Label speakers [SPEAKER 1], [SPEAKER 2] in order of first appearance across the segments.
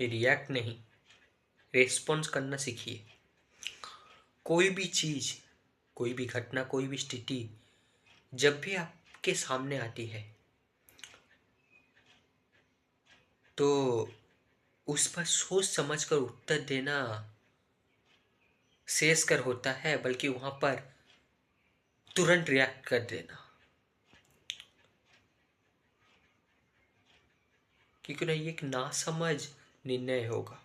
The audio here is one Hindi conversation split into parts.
[SPEAKER 1] रिएक्ट नहीं, रेस्पॉन्स करना सीखिए। कोई भी चीज़, कोई भी घटना, कोई भी स्थिति जब भी आपके सामने आती है तो उस पर सोच समझ कर उत्तर देना शेषकर होता है, बल्कि वहाँ पर तुरंत रिएक्ट कर देना। क्योंकि ना ये एक नासमझ निर्णय होगा,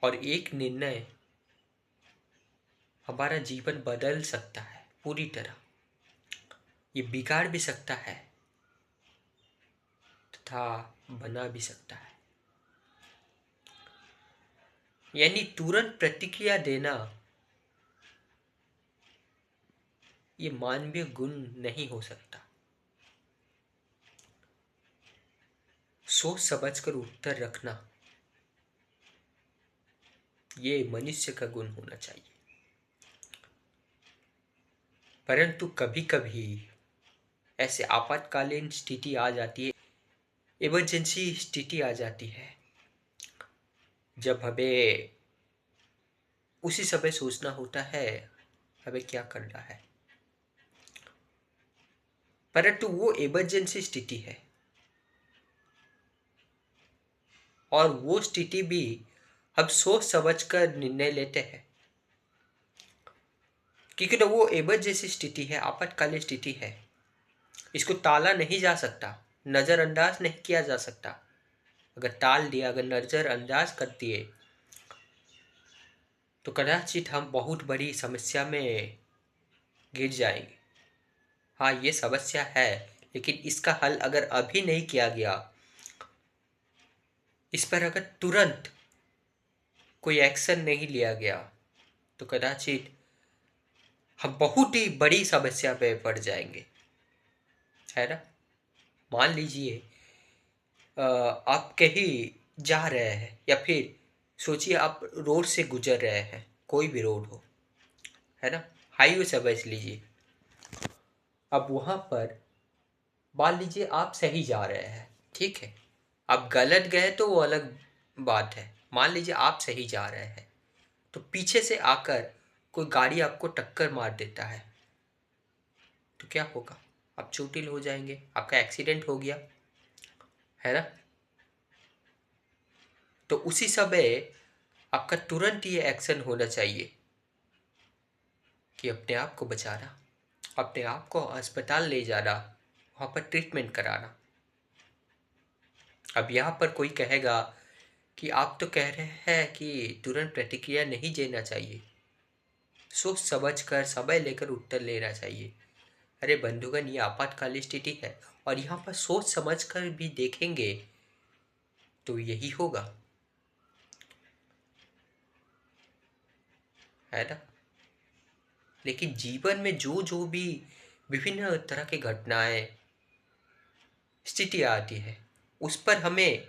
[SPEAKER 1] और एक निर्णय हमारा जीवन बदल सकता है पूरी तरह। ये बिगाड़ भी सकता है तथा बना भी सकता है। यानी तुरंत प्रतिक्रिया देना ये मानवीय गुण नहीं हो सकता। सोच समझकर उत्तर रखना ये मनुष्य का गुण होना चाहिए। परंतु कभी कभी ऐसे आपातकालीन स्थिति आ जाती है, इमरजेंसी स्थिति आ जाती है, जब हमें उसी समय सोचना होता है हमें क्या करना है। परंतु वो इमरजेंसी स्थिति है, और वो स्थिति भी हम सोच समझ कर निर्णय लेते हैं। क्योंकि ना वो इमरजेंसी स्थिति है, आपातकालीन स्थिति है, इसको टाला नहीं जा सकता, नज़रअंदाज नहीं किया जा सकता। अगर टाल दिया, अगर नज़रअंदाज कर दिए तो कदाचित हम बहुत बड़ी समस्या में गिर जाएंगे। हाँ, ये समस्या है, लेकिन इसका हल अगर अभी नहीं किया गया, इस पर अगर तुरंत कोई एक्शन नहीं लिया गया, तो कदाचित हम बहुत ही बड़ी समस्या में पड़ जाएंगे, है ना। मान लीजिए आप कहीं जा रहे हैं, या फिर सोचिए आप रोड से गुजर रहे हैं, कोई भी रोड हो, है ना, हाईवे समझ लीजिए। अब वहाँ पर मान लीजिए आप सही जा रहे हैं, ठीक है। आप गलत गए तो वो अलग बात है। मान लीजिए आप सही जा रहे हैं, तो पीछे से आकर कोई गाड़ी आपको टक्कर मार देता है, तो क्या होगा? आप चोटिल हो जाएंगे, आपका एक्सीडेंट हो गया, है ना। तो उसी समय आपका तुरंत ये एक्शन होना चाहिए कि अपने आप को बचाना, अपने आप को अस्पताल ले जाना, वहाँ पर ट्रीटमेंट कराना। अब यहाँ पर कोई कहेगा कि आप तो कह रहे हैं कि तुरंत प्रतिक्रिया नहीं देना चाहिए, सोच समझ कर समय लेकर उत्तर लेना चाहिए। अरे बंधुगण, ये आपातकालीन स्थिति है, और यहाँ पर सोच समझ कर भी देखेंगे तो यही होगा, है ना। लेकिन जीवन में जो जो भी विभिन्न तरह की घटनाएं, स्थिति आती है, उस पर हमें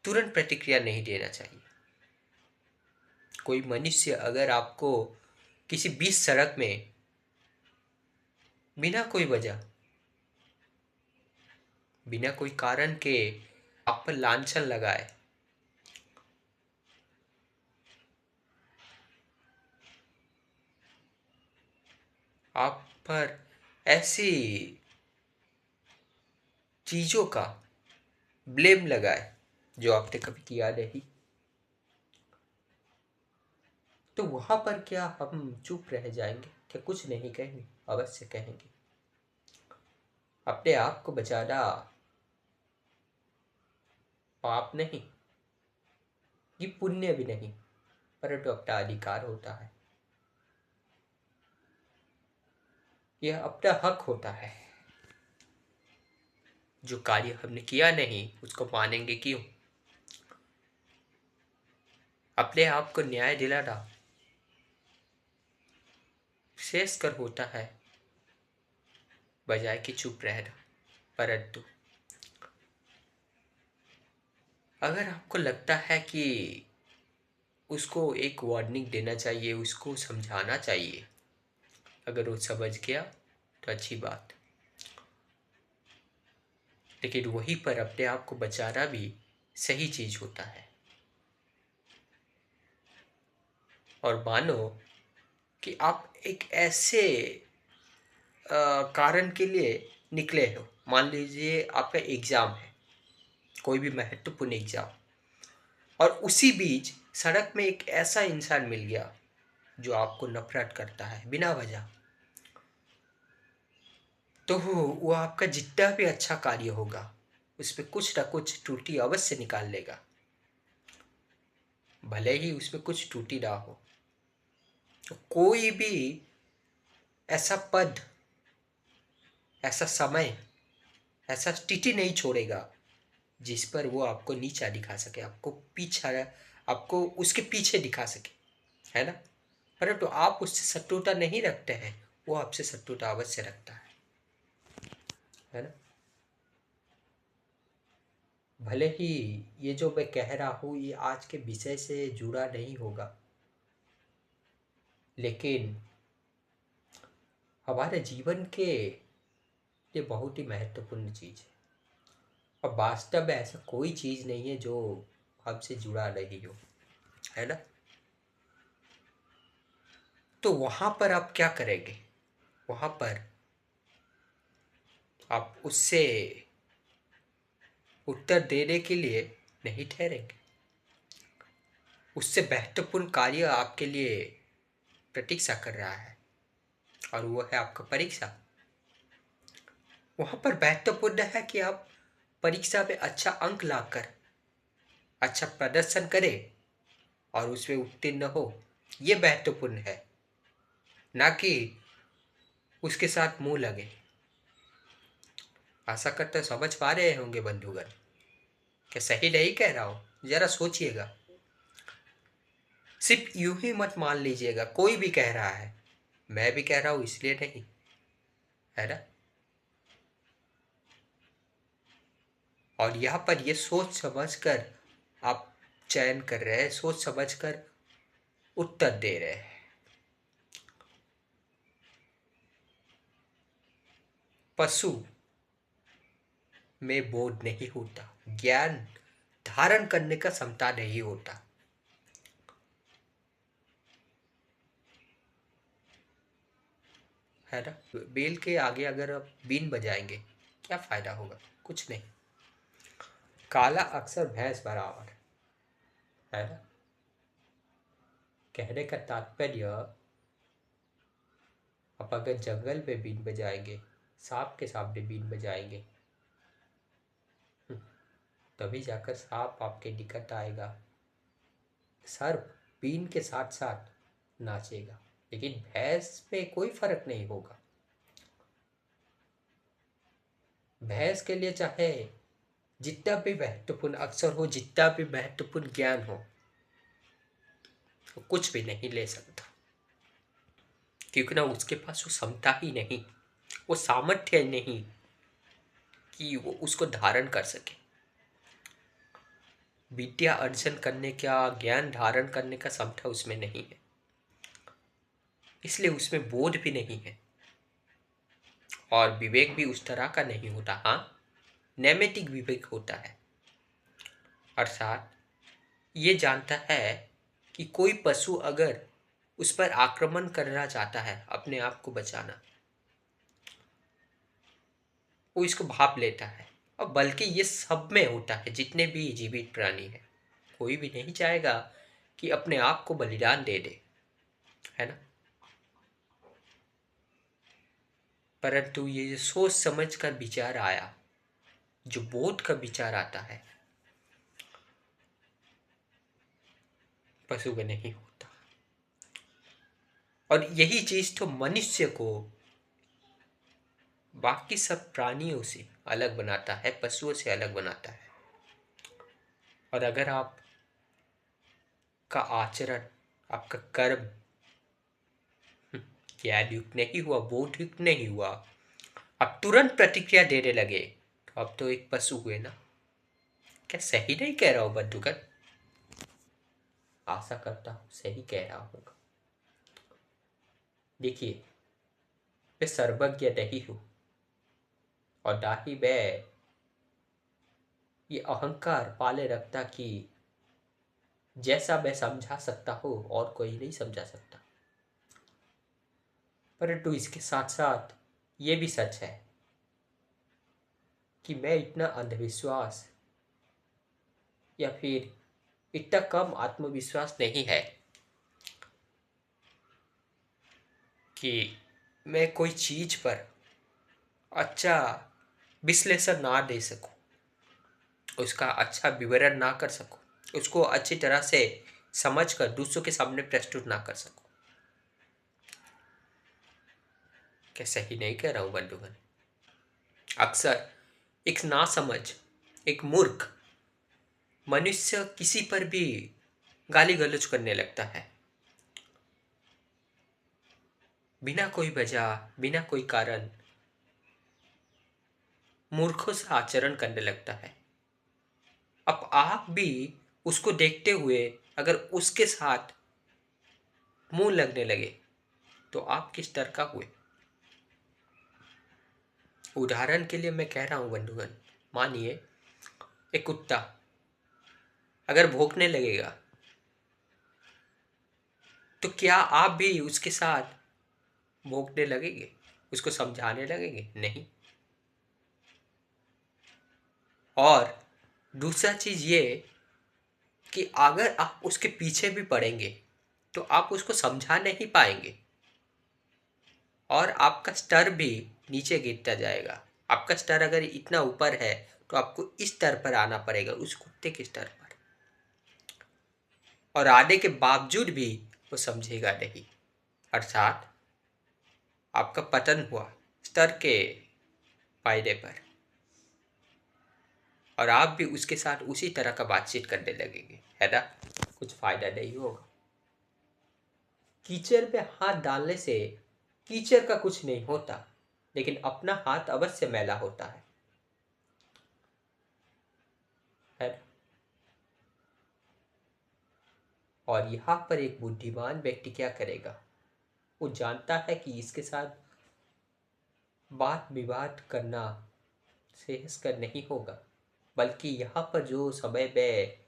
[SPEAKER 1] तुरंत प्रतिक्रिया नहीं देना चाहिए। कोई मनुष्य अगर आपको किसी बीच सड़क में बिना कोई वजह, बिना कोई कारण के आप पर लांछन लगाए, आप पर ऐसी चीजों का ब्लेम लगाए जो आपने कभी किया नहीं, तो वहां पर क्या हम चुप रह जाएंगे? क्या कुछ नहीं कहेंगे? अवश्य कहेंगे। अपने आप को बचाना पाप नहीं, ये पुण्य भी नहीं, परंतु अपना अधिकार होता है, यह अपना हक होता है। जो कार्य हमने किया नहीं उसको मानेंगे क्यों? अपने आप को न्याय दिलाना शेष कर होता है, बजाय कि चुप रहना। परंतु अगर आपको लगता है कि उसको एक वार्निंग देना चाहिए, उसको समझाना चाहिए, अगर वो समझ गया तो अच्छी बात, लेकिन वहीं पर अपने आप को बचाना भी सही चीज होता है। और मानो कि आप एक ऐसे कारण के लिए निकले हो, मान लीजिए आपका एग्जाम है, कोई भी महत्वपूर्ण एग्जाम, और उसी बीच सड़क में एक ऐसा इंसान मिल गया जो आपको नफरत करता है बिना वजह, तो वो आपका जितना भी अच्छा कार्य होगा उसमें कुछ ना कुछ त्रुटि अवश्य निकाल लेगा, भले ही उसमें कुछ त्रुटि ना हो। तो कोई भी ऐसा पद, ऐसा समय, ऐसा स्थिति नहीं छोड़ेगा जिस पर वो आपको नीचा दिखा सके, आपको पीछा, आपको उसके पीछे दिखा सके, है ना। परंतु आप उससे शत्रुता नहीं रखते हैं, वो आपसे शत्रुता अवश्य रखता है ना। भले ही ये जो मैं कह रहा हूँ ये आज के विषय से जुड़ा नहीं होगा, लेकिन हमारे जीवन के लिए बहुत ही महत्वपूर्ण चीज है। और वास्तव में ऐसा कोई चीज नहीं है जो हमसे जुड़ा नहीं हो, है ना। तो वहां पर आप क्या करेंगे? वहां पर आप उससे उत्तर देने के लिए नहीं ठहरेंगे। उससे महत्वपूर्ण कार्य आपके लिए प्रतीक्षा कर रहा है, और वो है आपका परीक्षा। वहां पर महत्वपूर्ण है कि आप परीक्षा में अच्छा अंक लाकर अच्छा प्रदर्शन करें और उसमें उत्तीर्ण हो, ये महत्वपूर्ण है, ना कि उसके साथ मुंह लगे। आशा करते समझ पा रहे होंगे बंधुगण, क्या सही नहीं कह रहा हूं? जरा सोचिएगा, सिर्फ यूं ही मत मान लीजिएगा कोई भी कह रहा है, मैं भी कह रहा हूं इसलिए नहीं, है ना। और यहाँ पर ये सोच समझ कर आप चयन कर रहे हैं, सोच समझ कर उत्तर दे रहे हैं। पशु में बोध नहीं होता, ज्ञान धारण करने का क्षमता नहीं होता, है ना। बेल के आगे अगर आप बीन बजाएंगे क्या फायदा होगा? कुछ नहीं। काला अक्षर भैंस बराबर, है ना। कहने का तात्पर्य, आप अगर जंगल में बीन बजाएंगे, सांप के सामने बीन बजाएंगे, तभी जाकर सांप आपके निकट आएगा। सर्प बीन के साथ साथ नाचेगा, लेकिन भैंस पे कोई फर्क नहीं होगा। भैंस के लिए चाहे जितना भी महत्वपूर्ण अक्षर हो, जितना भी महत्वपूर्ण ज्ञान हो, वो कुछ भी नहीं ले सकता, क्योंकि ना उसके पास वो क्षमता ही नहीं, वो सामर्थ्य नहीं कि वो उसको धारण कर सके। विद्या अर्जन करने का, ज्ञान धारण करने का क्षमता उसमें नहीं है, इसलिए उसमें बोध भी नहीं है, और विवेक भी उस तरह का नहीं होता। हाँ, नैमित्तिक विवेक होता है, अर्थात ये जानता है कि कोई पशु अगर उस पर आक्रमण करना चाहता है, अपने आप को बचाना, वो इसको भाप लेता है। और बल्कि ये सब में होता है, जितने भी जीवित प्राणी हैं, कोई भी नहीं चाहेगा कि अपने आप को बलिदान दे दे, है ना। परंतु ये जो सोच समझ कर विचार आया, जो बोध का विचार आता है, पशु में नहीं होता। और यही चीज तो मनुष्य को बाकी सब प्राणियों से अलग बनाता है, पशुओं से अलग बनाता है। और अगर आप का आचरण, आपका कर्म ज्ञान युक्त नहीं हुआ, बोध युक्त नहीं हुआ, आप तुरंत प्रतिक्रिया देने लगे, तो अब तो एक पशु हुए ना। क्या सही नहीं कह रहा हूं बंधुगण? आशा करता हूं सही कह रहा होगा। देखिए, मैं सर्वज्ञ नहीं हूं, और ना ही मैं ये अहंकार पाले रखता कि जैसा मैं समझा सकता हूँ और कोई नहीं समझा सकता। परंतु इसके साथ साथ ये भी सच है कि मैं इतना अंधविश्वास या फिर इतना कम आत्मविश्वास नहीं है कि मैं कोई चीज पर अच्छा विश्लेषण ना दे सकूं, उसका अच्छा विवरण ना कर सकूं, उसको अच्छी तरह से समझकर दूसरों के सामने प्रस्तुत ना कर सकूं। क्या सही नहीं कह रहा हूं बंधुगण? अक्सर एक नासमझ, एक मूर्ख मनुष्य किसी पर भी गाली गलौज करने लगता है, बिना कोई वजह, बिना कोई कारण मूर्खों से आचरण करने लगता है। अब आप भी उसको देखते हुए अगर उसके साथ मुंह लगने लगे तो आप किस तरह का हुए? उदाहरण के लिए मैं कह रहा हूं बंधुगण, मानिए एक कुत्ता अगर भौंकने लगेगा तो क्या आप भी उसके साथ भौंकने लगेंगे, उसको समझाने लगेंगे? नहीं। और दूसरा चीज ये कि अगर आप उसके पीछे भी पड़ेंगे तो आप उसको समझा नहीं पाएंगे और आपका स्तर भी नीचे गिरता जाएगा। आपका स्तर अगर इतना ऊपर है तो आपको इस स्तर पर आना पड़ेगा, उस कुत्ते के स्तर पर, और आने के बावजूद भी वो समझेगा नहीं, अर्थात आपका पतन हुआ स्तर के फायदे पर, और आप भी उसके साथ उसी तरह का बातचीत करने लगेंगे, है ना? कुछ फायदा नहीं होगा। कीचड़ पे हाथ डालने से कीचड़ का कुछ नहीं होता, लेकिन अपना हाथ अवश्य मैला होता है ना? और यहाँ पर एक बुद्धिमान व्यक्ति क्या करेगा? वो जानता है कि इसके साथ बात विवाद करना सेहसकर नहीं होगा, बल्कि यहाँ पर जो समय में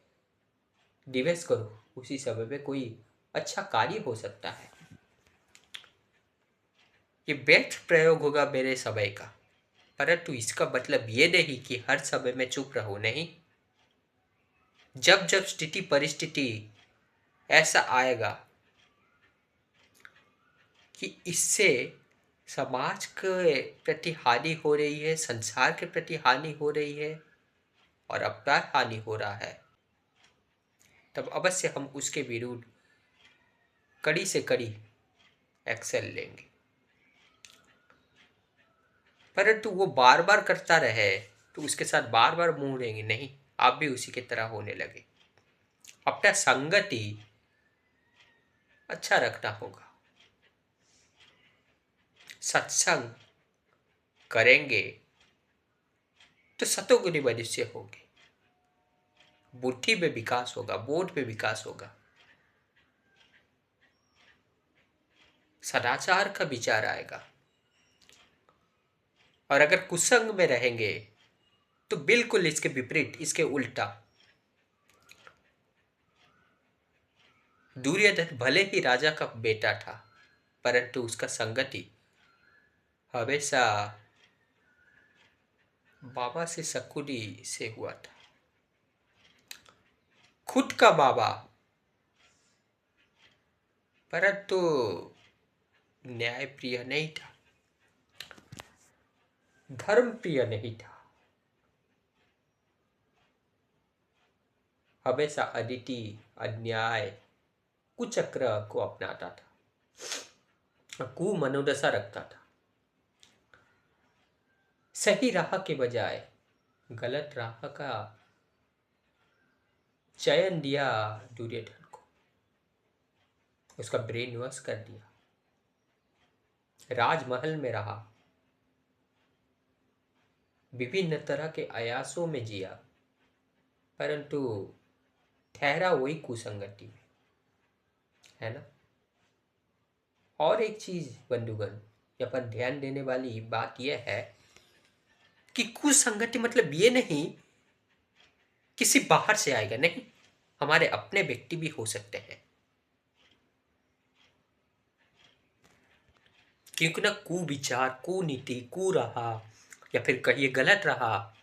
[SPEAKER 1] निवेश करो उसी समय में कोई अच्छा कार्य हो सकता है। ये व्यर्थ प्रयोग होगा मेरे समय का, परंतु इसका मतलब ये नहीं कि हर समय में चुप रहो, नहीं। जब जब स्थिति परिस्थिति ऐसा आएगा कि इससे समाज के प्रति हानि हो रही है, संसार के प्रति हानि हो रही है और अपना हानि हो रहा है, तब अवश्य हम उसके विरुद्ध कड़ी से कड़ी एक्शन लेंगे। परंतु वो बार बार करता रहे तो उसके साथ बार बार मुंह देंगे नहीं, आप भी उसी की तरह होने लगे। अपना संगति अच्छा रखना होगा। सत्संग करेंगे तो सतोगुणी मनुष्य होंगे, बुद्धि में विकास होगा, बोध में विकास होगा, सदाचार का विचार आएगा। और अगर कुसंग में रहेंगे तो बिल्कुल इसके विपरीत, इसके उल्टा। दुर्योधन भले ही राजा का बेटा था, परंतु उसका संगति हमेशा बाबा से शकुनी से हुआ था। खुद का बाबा, परंतु न्याय प्रिय नहीं था, धर्म प्रिय नहीं था, हमेशा अनिति, अन्याय, कुचक्र को अपनाता था, कुमनोदशा रखता था। सही राह के बजाय गलत राह का चयन दिया दुर्योधन को, उसका ब्रेन वॉश कर दिया। राजमहल में रहा, विभिन्न तरह के अयासों में जिया, परंतु ठहरा वही कुसंगति में, है ना? और एक चीज बंधुगण, यहाँ पर ध्यान देने वाली बात यह है कि कुसंगति मतलब ये नहीं किसी बाहर से आएगा नहीं, हमारे अपने व्यक्ति भी हो सकते हैं। क्योंकि ना कुविचार, कुनीति, कुराहा या फिर कहिए गलत रहा,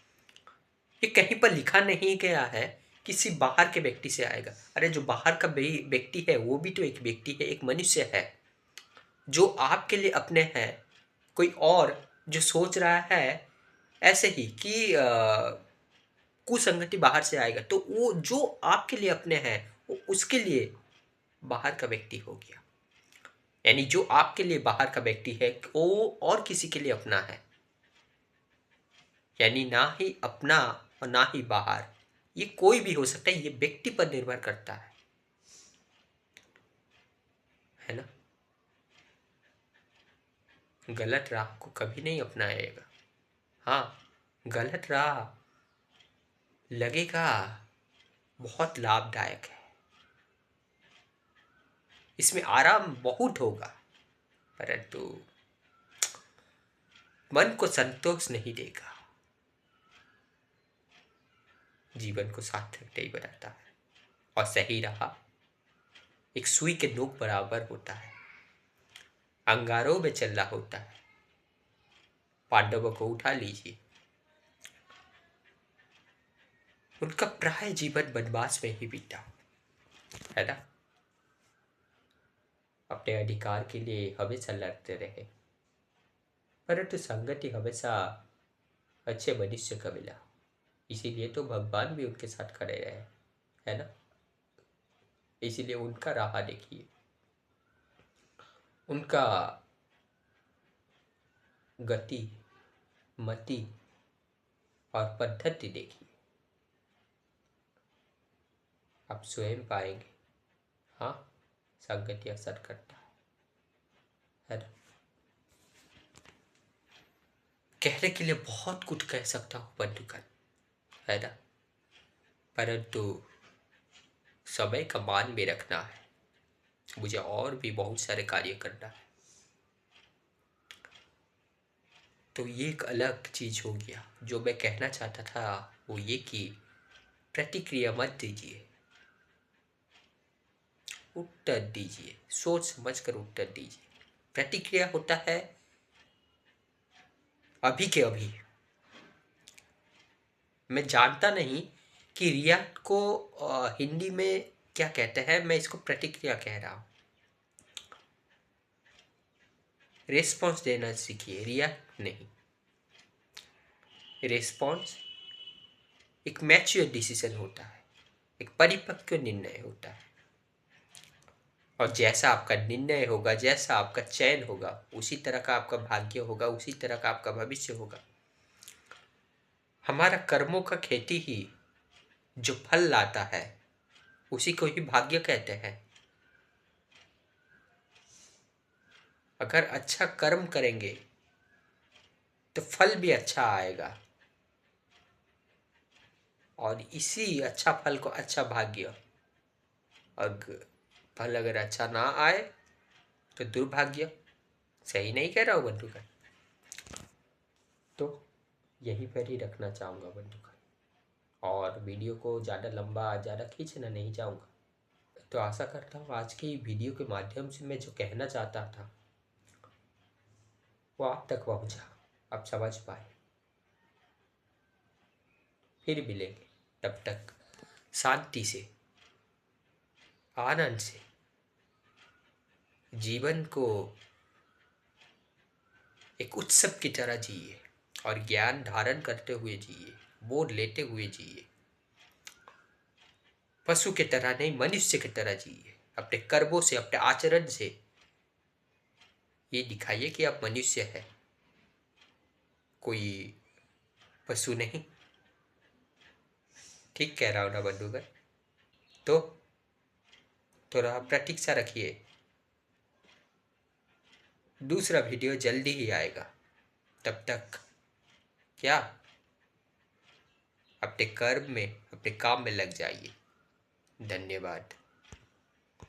[SPEAKER 1] ये कहीं पर लिखा नहीं गया है किसी बाहर के व्यक्ति से आएगा। अरे जो बाहर का व्यक्ति है वो भी तो एक व्यक्ति है, एक मनुष्य है जो आपके लिए अपने हैं। कोई और जो सोच रहा है ऐसे ही कि कुसंगति बाहर से आएगा, तो वो जो आपके लिए अपने हैं वो उसके लिए बाहर का व्यक्ति हो गया। यानी जो आपके लिए बाहर का व्यक्ति है वो और किसी के लिए अपना है। यानी ना ही अपना और ना ही बाहर, ये कोई भी हो सकता है, ये व्यक्ति पर निर्भर करता है ना। गलत राह को कभी नहीं अपनाएगा। हाँ, गलत राह लगेगा बहुत लाभदायक है, इसमें आराम बहुत होगा, परंतु मन को संतोष नहीं देगा, जीवन को सार्थक नहीं बनाता है। और सही रहा एक सुई के नोक बराबर होता है, अंगारों में चल रहा होता है। पांडवों को उठा लीजिए, उनका प्राय जीवन वनवास में ही बीता, है ना। अपने अधिकार के लिए हमेशा लड़ते रहे, परंतु संगति हमेशा अच्छे मनुष्य का मिला, इसीलिए तो भगवान भी उनके साथ खड़े रहे, है ना। इसीलिए उनका राह देखिए, उनका गति, मति और पद्धति देखिए, आप स्वयं पाएंगे। हाँ, संगति असर करता है ना। कहने के लिए बहुत कुछ कह सकता हूँ बंधुगण, है ना, परंतु समय का मान में रखना है, मुझे और भी बहुत सारे कार्य करना है। तो ये एक अलग चीज हो गया। जो मैं कहना चाहता था वो ये कि प्रतिक्रिया मत दीजिए, उत्तर दीजिए, सोच समझकर उत्तर दीजिए। प्रतिक्रिया होता है अभी के अभी। मैं जानता नहीं कि रिएक्ट को हिंदी में क्या कहते हैं, मैं इसको प्रतिक्रिया कह रहा हूँ। रिस्पॉन्स देना सीखिए, रिएक्ट नहीं। रिस्पॉन्स एक मैच्योर डिसीजन होता है, एक परिपक्व निर्णय होता है, और जैसा आपका निर्णय होगा, जैसा आपका चयन होगा, उसी तरह का आपका भाग्य होगा, उसी तरह का आपका भविष्य होगा। हमारा कर्मों का खेती ही जो फल लाता है उसी को ही भाग्य कहते हैं। अगर अच्छा कर्म करेंगे तो फल भी अच्छा आएगा, और इसी अच्छा फल को अच्छा भाग्य। अगर फल अगर अच्छा ना आए तो दुर्भाग्य। सही नहीं कह रहा हूँ बंधुगण? तो यही पर ही रखना चाहूँगा बंधुगण, और वीडियो को ज़्यादा लंबा ज़्यादा खींचना नहीं चाहूँगा। तो आशा करता हूँ आज की वीडियो के माध्यम से मैं जो कहना चाहता था वो आप तक पहुँचा, आप समझ पाए। फिर मिलेंगे, तब तक शांति से, आनंद से जीवन को एक उत्सव की तरह जिए, और ज्ञान धारण करते हुए जिए, बोध लेते हुए जिए। पशु की तरह नहीं, मनुष्य की तरह जिए। अपने कर्मों से, अपने आचरण से ये दिखाइए कि आप मनुष्य है, कोई पशु नहीं। ठीक कह रहा हूँ ना बंधुगण? तो थोड़ा प्रतीक्षा रखिए, दूसरा वीडियो जल्दी ही आएगा। तब तक क्या, अपने कर्म में, अपने काम में लग जाइए। धन्यवाद।